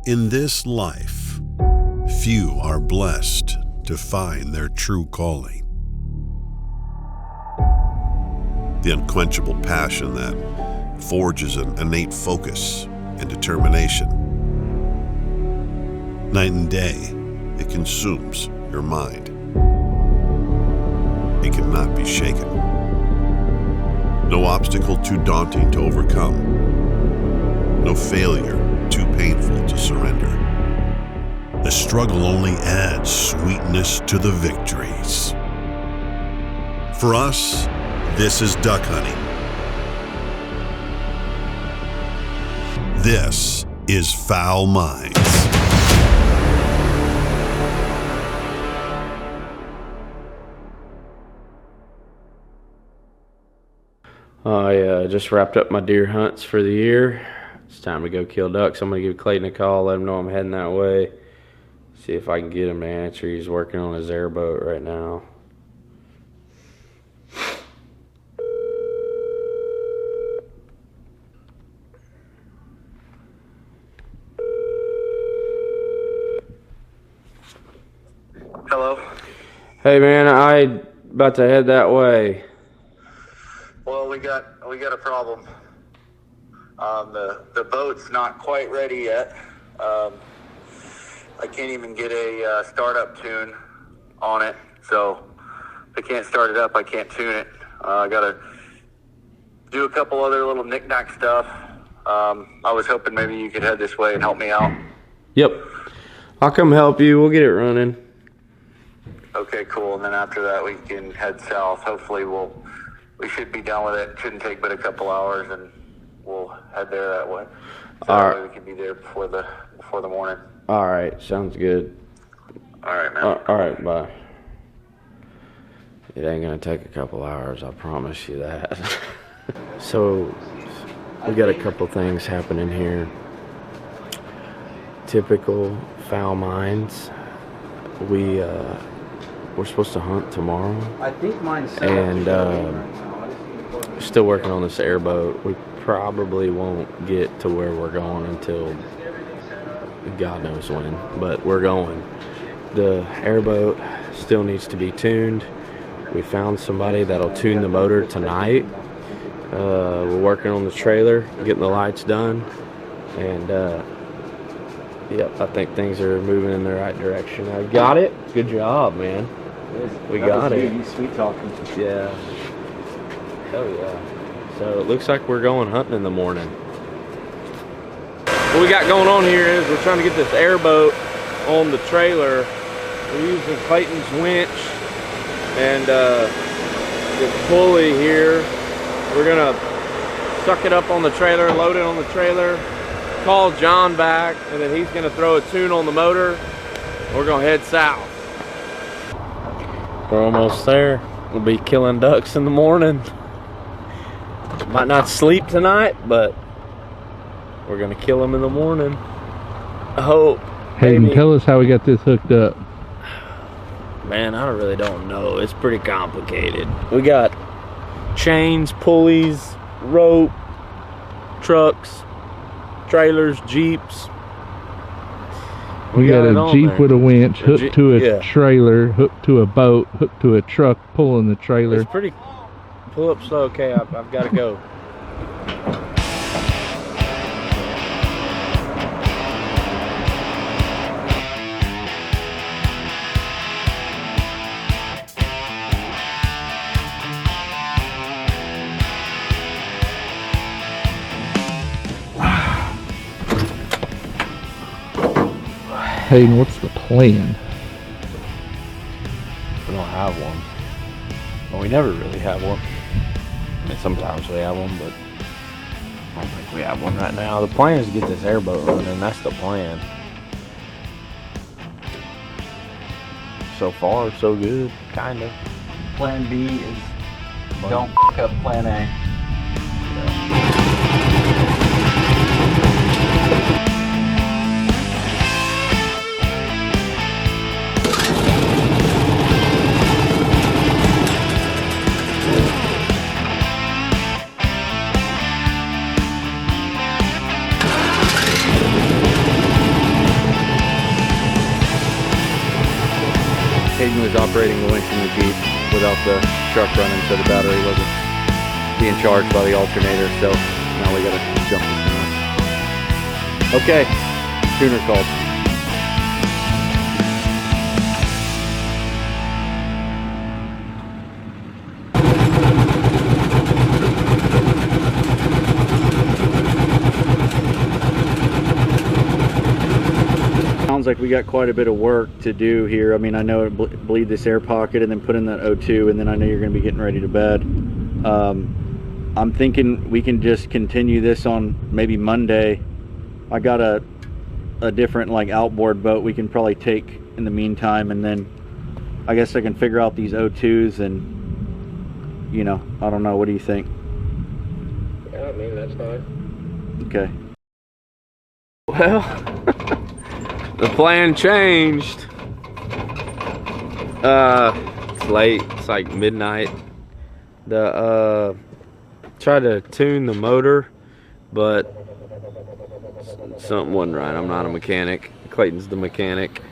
In this life, few are blessed to find their true calling. The unquenchable passion that forges an innate focus and determination. Night and day, it consumes your mind. It cannot be shaken. No obstacle too daunting to overcome. No failure too painful to surrender. The struggle only adds sweetness to the victories. For us, this is duck hunting. This is Fowl Minds. I just wrapped up my deer hunts for the year. It's time to go kill ducks. I'm going to give Clayton a call, let him know I'm heading that way. See if I can get him to answer. He's working on his airboat right now. Hello? Hey man, I about to head that way. Well, we got a problem. The boat's not quite ready yet. I can't even get a startup tune on it, so if I can't start it up, I can't tune it. I gotta do a couple other little knick-knack stuff. I was hoping maybe you could head this way and help me out. Yep, I'll come help you. We'll get it running. Okay, cool. And then after that, we can head south. Hopefully, we should be done with it. Shouldn't take but a couple hours, and we'll head there that way. So all that right. way we can be there before the morning. All right, sounds good. All right, man. All right, bye. It ain't gonna take a couple hours, I promise you that. So, we got a couple things happening here. Typical Fowl Minds. We're supposed to hunt tomorrow. I think mine's and still working on this airboat. We probably won't get to where we're going until God knows when, but we're going. The airboat still needs to be tuned. We found somebody that'll tune the motor tonight. We're working on the trailer, getting the lights done, and yep, I think things are moving in the right direction. I got it. Good job, man. We got it. You sweet talking. Yeah. Oh yeah. So it looks like we're going hunting in the morning. What we got going on here is we're trying to get this airboat on the trailer. We're using Clayton's winch and the pulley here. We're gonna suck it up on the trailer, load it on the trailer, call John back, and then he's gonna throw a tune on the motor. We're gonna head south. We're almost there. We'll be killing ducks in the morning. Might not sleep tonight, but we're gonna kill them in the morning. I hope. Hayden, tell us how we got this hooked up. Man, I really don't know. It's pretty complicated. We got chains, pulleys, rope, trucks, trailers, Jeeps. We got a Jeep with a winch hooked to a trailer, hooked to a boat, hooked to a truck, pulling the trailer. It's pretty. Pull up slow, okay? I've got to go. Hayden, what's the plan? We don't have one. Well, we never really have one. I mean, sometimes we have one, but I don't think we have one right now. The plan is to get this airboat running. That's the plan. So far, so good, kind of. Plan B is don't f*** up plan A. was operating the winch in the Jeep without the truck running, so the battery wasn't being charged by the alternator, so now we gotta jump this one. Okay, tuner called. Sounds like we got quite a bit of work to do here. I mean, I know bleed this air pocket and then put in that O2, and then I know you're gonna be getting ready to bed. I'm thinking we can just continue this on maybe Monday. I got a different like outboard boat we can probably take in the meantime, and then I guess I can figure out these O2s and, you know, I don't know, what do you think? Yeah, I mean, that's fine. Okay. Well, the plan changed. It's late, it's like midnight. Tried to tune the motor, but something wasn't right. I'm not a mechanic. Clayton's the mechanic.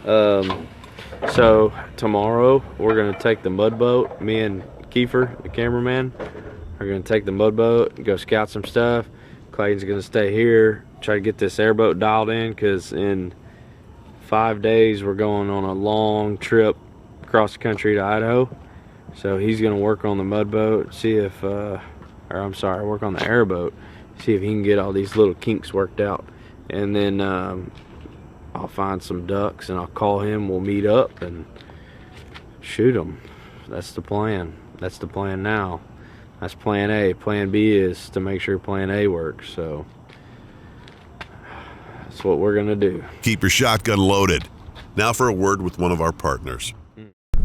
So tomorrow we're gonna take the mud boat. Me and Kiefer, the cameraman, are gonna take the mud boat and go scout some stuff. Clayton's gonna stay here, try to get this airboat dialed in, because in 5 days we're going on a long trip across the country to Idaho. So he's gonna work on the mud boat, see if work on the airboat, see if he can get all these little kinks worked out, and then I'll find some ducks and I'll call him. We'll meet up and shoot them. That's the plan. That's the plan now. That's plan A. Plan B is to make sure plan A works. So that's what we're gonna do. Keep your shotgun loaded. Now for a word with one of our partners.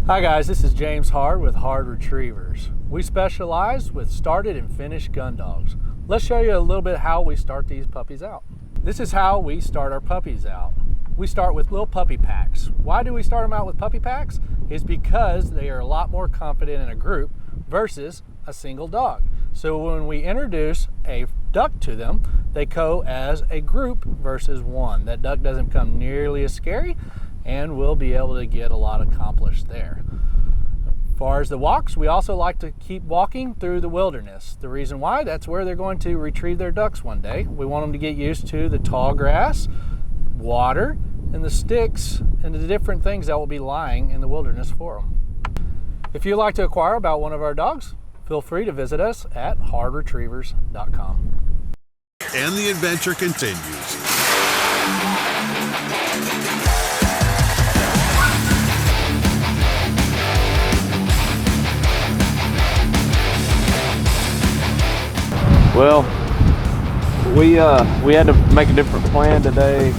Hi guys, this is James Hard with Hard Retrievers. We specialize with started and finished gun dogs. Let's show you a little bit how we start these puppies out. This is how we start our puppies out. We start with little puppy packs. Why do we start them out with puppy packs? It's because they are a lot more confident in a group versus a single dog. So when we introduce a duck to them, they go as a group versus one. That duck doesn't become nearly as scary, and we'll be able to get a lot accomplished there. As far as the walks, we also like to keep walking through the wilderness. The reason why, that's where they're going to retrieve their ducks one day. We want them to get used to the tall grass, water, and the sticks, and the different things that will be lying in the wilderness for them. If you'd like to acquire about one of our dogs, feel free to visit us at hardretrievers.com. And the adventure continues. Well, we had to make a different plan today.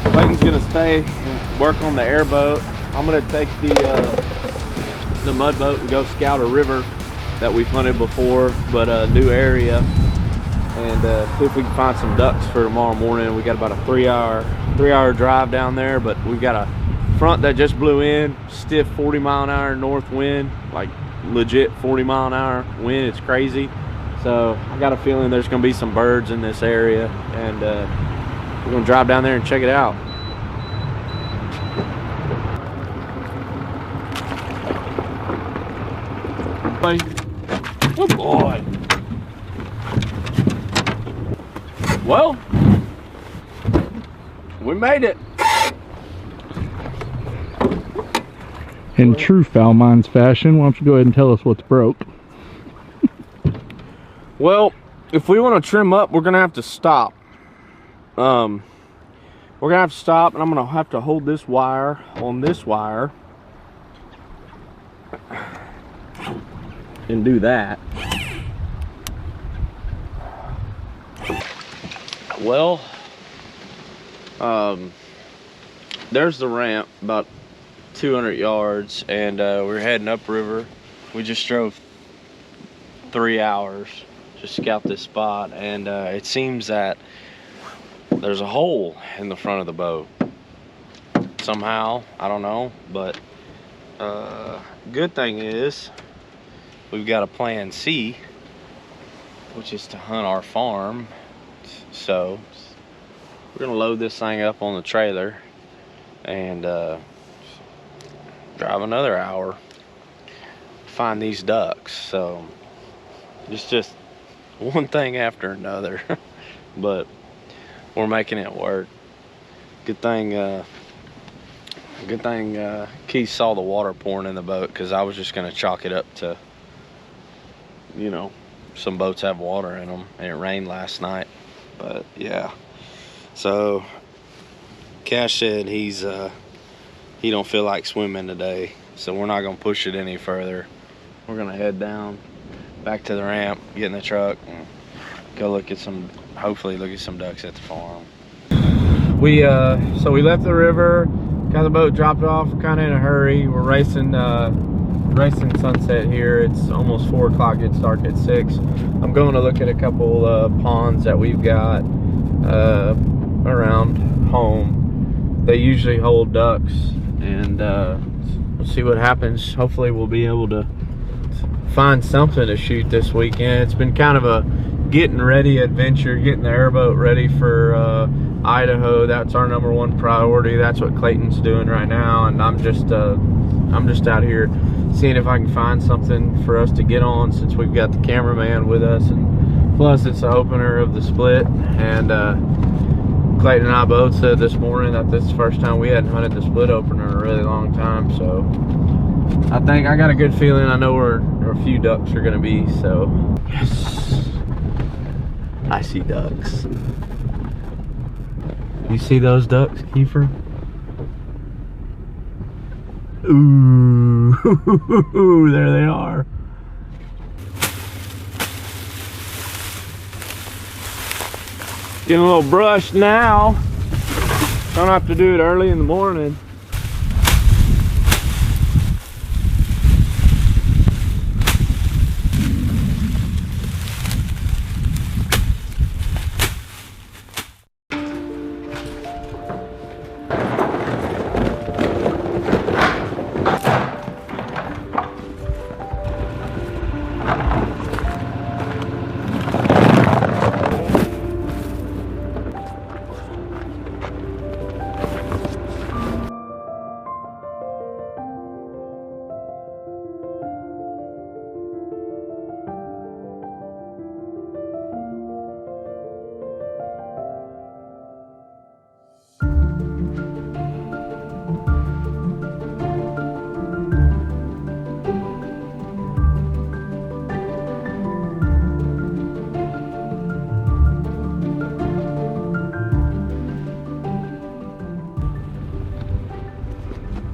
Clayton's gonna stay and work on the airboat. I'm gonna take the mud boat and go scout a river that we've hunted before, but a new area, and see if we can find some ducks for tomorrow morning. We got about a three hour drive down there, but we've got a front that just blew in, stiff 40-mile-an-hour north wind, like legit 40-mile-an-hour wind. It's crazy. So I got a feeling there's gonna be some birds in this area, and we're gonna drive down there and check it out. Good boy. Well, we made it. In true Fowl Minds fashion, why don't you go ahead and tell us what's broke? Well, if we want to trim up, we're gonna have to stop. We're gonna have to stop, and I'm gonna have to hold this wire on this wire and do that. Well, there's the ramp, about 200 yards, and we're heading upriver. We just drove 3 hours to scout this spot, and it seems that there's a hole in the front of the boat somehow. I don't know, but good thing is we've got a plan C, which is to hunt our farm. So we're gonna load this thing up on the trailer and drive another hour, find these ducks. So it's just one thing after another. But we're making it work. Good thing Keith saw the water pouring in the boat, because I was just gonna chalk it up to, you know, some boats have water in them, and it rained last night. But yeah, so Cash said he don't feel like swimming today, so we're not gonna push it any further. We're gonna head down back to the ramp, get in the truck, and go look at some, hopefully look at some ducks at the farm. So we left the river, got the boat dropped off kind of in a hurry. We're racing sunset here. It's almost 4 o'clock. It starts at 6. I'm going to look at a couple ponds that we've got around home. They usually hold ducks, and we'll see what happens. Hopefully we'll be able to find something to shoot this weekend. It's been kind of a getting ready adventure, getting the airboat ready for Idaho. That's our #1 priority. That's what Clayton's doing right now, and I'm just out here seeing if I can find something for us to get on, since we've got the cameraman with us, and plus it's the opener of the split. And Clayton and I both said this morning that this is the first time we hadn't hunted the split opener in a really long time. So I think I got a good feeling. I know where a few ducks are gonna be. So yes, I see ducks. You see those ducks, Kiefer? Ooh, there they are. Getting a little brushed now. Don't have to do it early in the morning.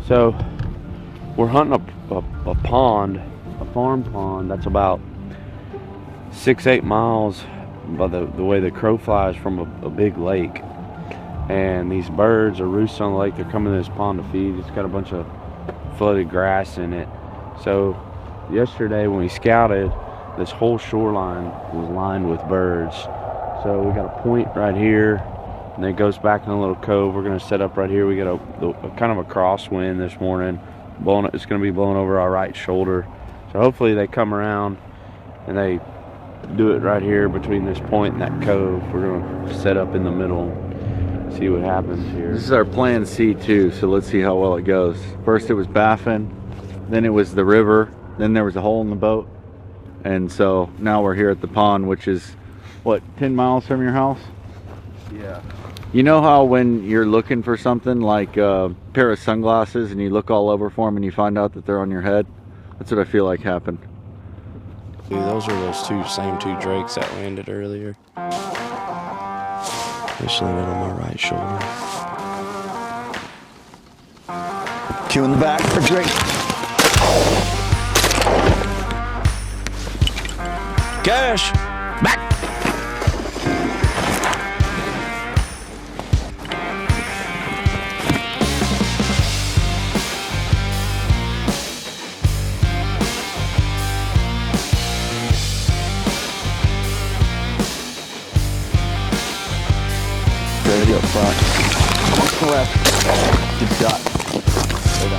So we're hunting a pond, a farm pond that's about 6-8 miles by the way the crow flies from a big lake. And these birds are roosting on the lake. They're coming to this pond to feed. It's got a bunch of flooded grass in it. So yesterday when we scouted, this whole shoreline was lined with birds. So we got a point right here, and then it goes back in a little cove. We're gonna set up right here. We got a kind of a crosswind this morning. It's gonna be blowing over our right shoulder. So hopefully they come around and they do it right here between this point and that cove. We're gonna set up in the middle, see what happens here. This is our plan C too, so let's see how well it goes. First it was baffin, then it was the river, then there was a hole in the boat, and so now we're here at the pond, which is what, 10 miles from your house? Yeah. You know how when you're looking for something like a pair of sunglasses and you look all over for them and you find out that they're on your head? That's what I feel like happened. Dude, those are those same two drakes that landed earlier. Just landed on my right shoulder. Two in the back for Drake. Cash! Back! Ready up front. Left. Good shot. There you go.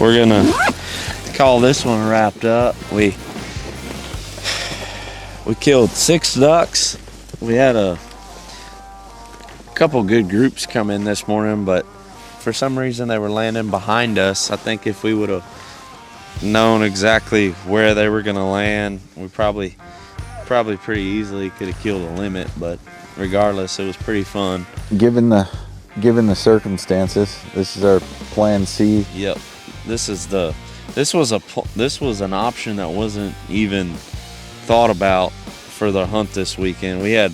we're gonna call this one wrapped up. We killed 6 ducks. We had a couple good groups come in this morning, but for some reason they were landing behind us. I think if we would have known exactly where they were gonna land, we probably pretty easily could have killed a limit, but regardless, it was pretty fun. Given the circumstances, this is our plan C. Yep. This was an option that wasn't even thought about for the hunt this weekend. We had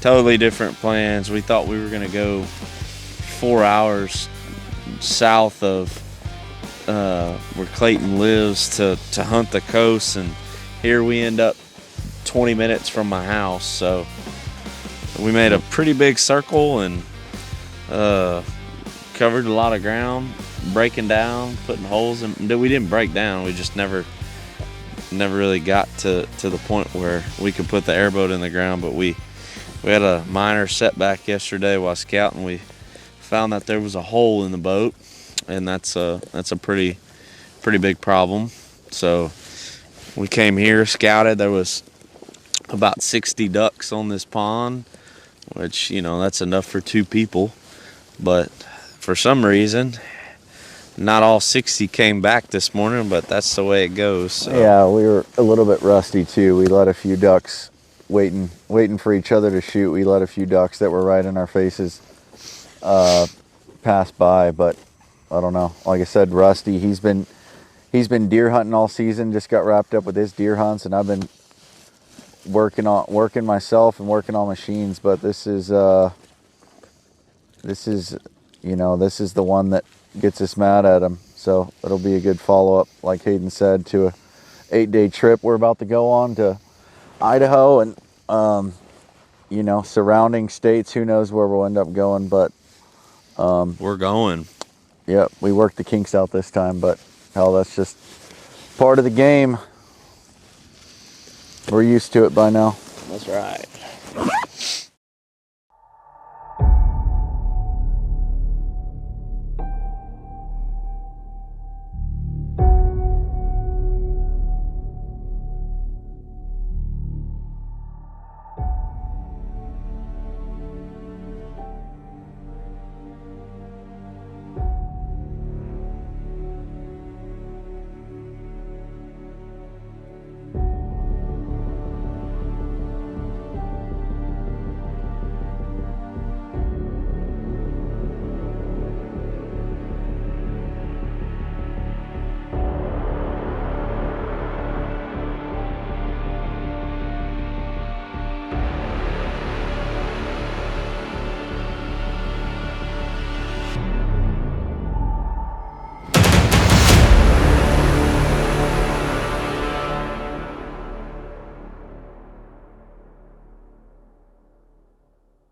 totally different plans. We thought we were gonna go 4 hours south of where Clayton lives to hunt the coast, and here we end up 20 minutes from my house. So we made a pretty big circle and covered a lot of ground, breaking down, putting holes in. We didn't break down, we just never really got to the point where we could put the airboat in the ground. But we had a minor setback yesterday while scouting. We found that there was a hole in the boat, and that's a pretty big problem. So we came here, scouted. There was about 60 ducks on this pond, which, you know, that's enough for 2 people. But for some reason, not all 60 came back this morning, but that's the way it goes. So. Yeah, we were a little bit rusty too. We let a few ducks waiting for each other to shoot. We let a few ducks that were right in our faces pass by, but I don't know. Like I said, Rusty, he's been deer hunting all season, just got wrapped up with his deer hunts, and I've been working myself and working on machines. But this is the one that gets us mad at him. So it'll be a good follow-up, like Haiden said, to a 8-day trip we're about to go on to Idaho and surrounding states. Who knows where we'll end up going, but we're going. Yep, we worked the kinks out this time, but hell, that's just part of the game. We're used to it by now. That's right.